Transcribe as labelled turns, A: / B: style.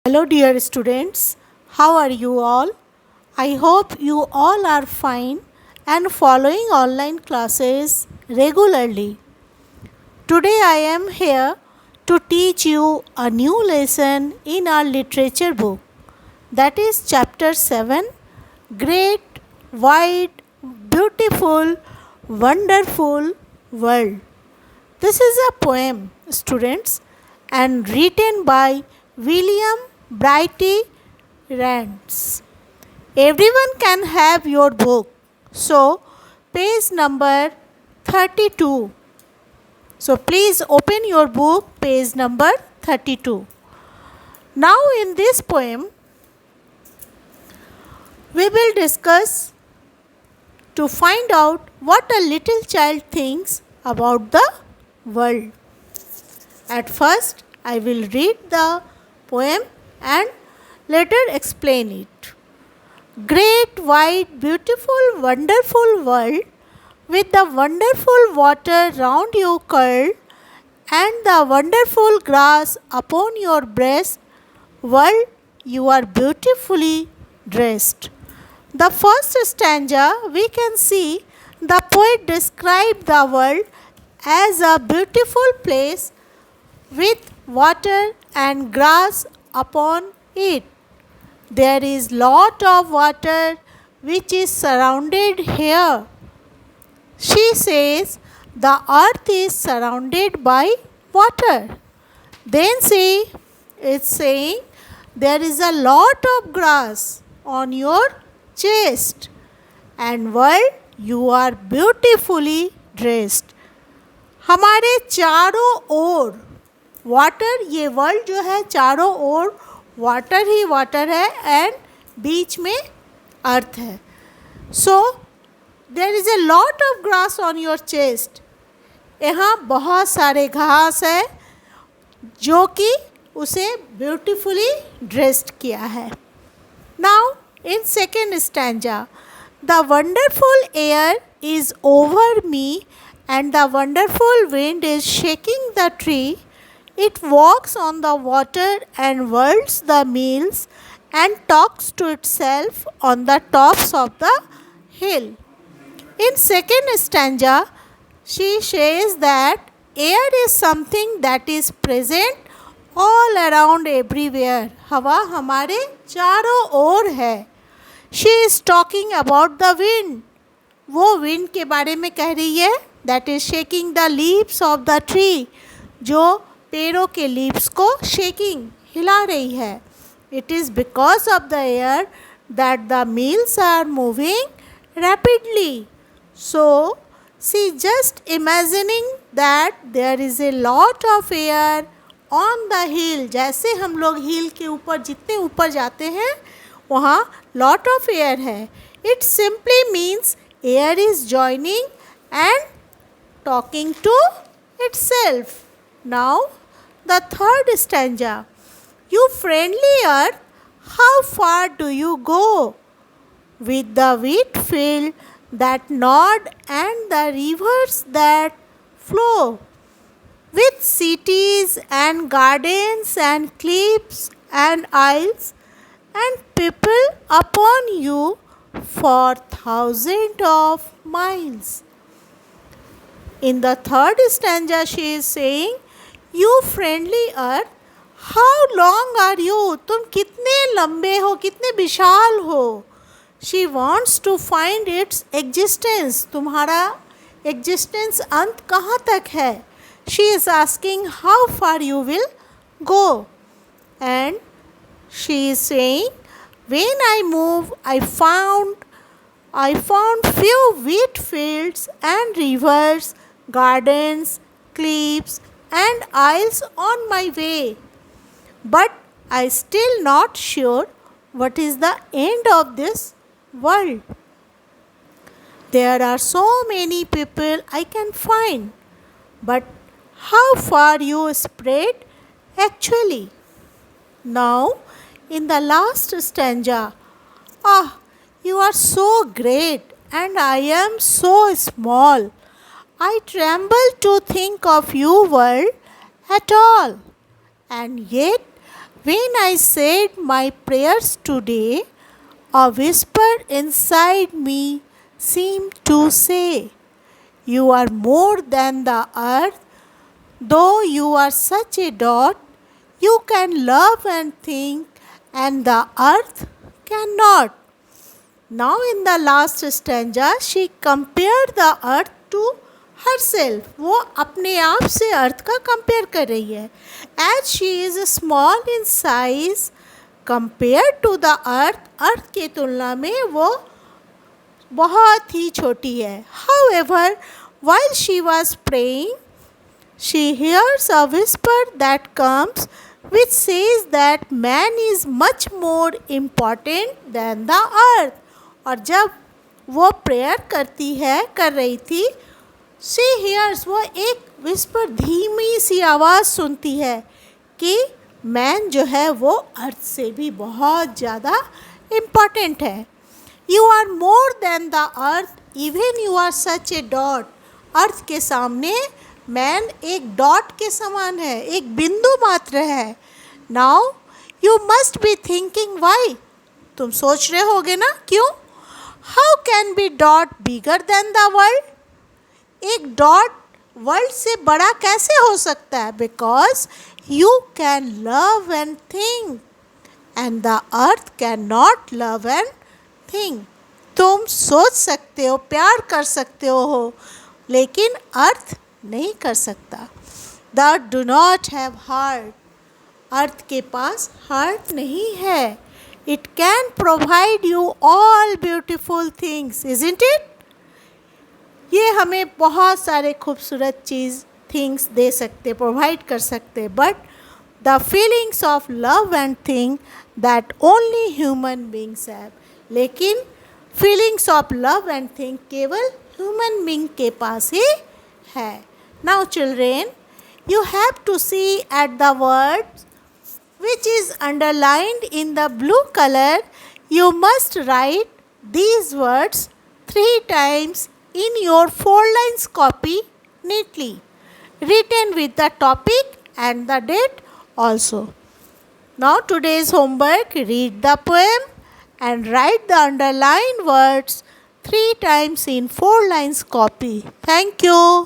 A: Hello, dear students. How are you all? I hope you all are fine and following online classes regularly. Today, I am here to teach you a new lesson in our literature book, that is, Chapter 7, Great, Wide, Beautiful, Wonderful World. This is a poem, students, and written by William Brighty Rants. Everyone can have your book. So, page number 32. So, please open your book, page number 32. Now, in this poem, we will discuss to find out what a little child thinks about the world. At first, I will read the poem and later explain it. Great, wide, beautiful, wonderful world with the wonderful water round you curled and the wonderful grass upon your breast, world, you are beautifully dressed. The first stanza we can see the poet described the world as a beautiful place with water and grass upon it. There is lot of water which is surrounded here. She says the earth is surrounded by water. Then she is saying there is a lot of grass on your chest and world you are beautifully dressed. हमारे चारों ओर water, ये world जो है चारों ओर water ही water है एंड बीच में अर्थ है. So there is a lot of grass on your chest. यहाँ बहुत सारे घास है जो कि उसे ब्यूटीफुली ड्रेस्ड किया है. Now in second stanza, the wonderful air is over me and the wonderful wind is shaking the tree. It walks on the water and whirls the meals and talks to itself on the tops of the hill. In second stanza, she says that air is something that is present all around everywhere. हवा हमारे चारों ओर है. She is talking about the wind. वो wind के बारे में कह रही है. That is shaking the leaves of the tree, जो पेड़ों के leaves को shaking हिला रही है. It is because of the air that the mills are moving rapidly. So, she just imagining that there is a lot of air on the hill. जैसे हम लोग hill के ऊपर जितने ऊपर जाते हैं वहाँ lot of air है. It simply means air is joining and talking to itself. Now, the third stanza. You friendly earth, how far do you go? With the wheat field that nod and the rivers that flow. With cities and gardens and cliffs and isles and people upon you for thousands of miles. In the third stanza, she is saying, You friendly earth, how long are you? तुम कितने लंबे हो, कितने विशाल हो. She wants to find its existence. तुम्हारा existence अंत कहाँ तक है. She is asking how far you will go. And she is saying, when I move, I found few wheat fields and rivers, gardens, cliffs and isles on my way. But I still not sure what is the end of this world. There are so many people I can find, but how far you spread actually. Now, in the last stanza, you are so great and I am so small. I tremble to think of you, world, at all. And yet, When I said my prayers today, a whisper inside me seemed to say, "You are more than the earth, though you are such a dot. You can love and think, and the earth cannot." Now, in the last stanza, she compared the earth to herself. वो अपने आप से अर्थ का compare कर रही है. As she is small in size compared to the earth, अर्थ के तुलना में वो बहुत ही छोटी है. However, while she was praying, she hears a whisper that comes which says that man is much more important than the earth. और जब वो प्रेयर कर रही थी, she hears, वो एक विस्पर धीमी सी आवाज़ सुनती है कि मैन जो है वो अर्थ से भी बहुत ज़्यादा इम्पॉर्टेंट है. You are more than the earth, even you are such a dot. Earth के सामने मैन एक डॉट के समान है, एक बिंदु मात्र है. Now you must be thinking Y. तुम सोच रहे होगे ना क्यों. How can be dot bigger than the world. एक डॉट वर्ल्ड से बड़ा कैसे हो सकता है. Because you can love and think and the earth can not love and think. तुम सोच सकते हो, प्यार कर सकते हो, लेकिन अर्थ नहीं कर सकता. The do not have heart. Earth के पास हार्ट नहीं है. It can provide you all beautiful things, isn't it. ये हमें बहुत सारे खूबसूरत थिंग्स दे सकते, प्रोवाइड कर सकते, but the feelings of love and think that only human beings have. लेकिन feelings of love and think केवल ह्यूमन बींग के पास ही है. Now children, you have to see at the words which is underlined in the blue color. You must write these words 3 times in your 4 lines copy neatly, written with the topic and the date also. Now today's homework, read the poem and write the underlined words 3 times in 4 lines copy. Thank you.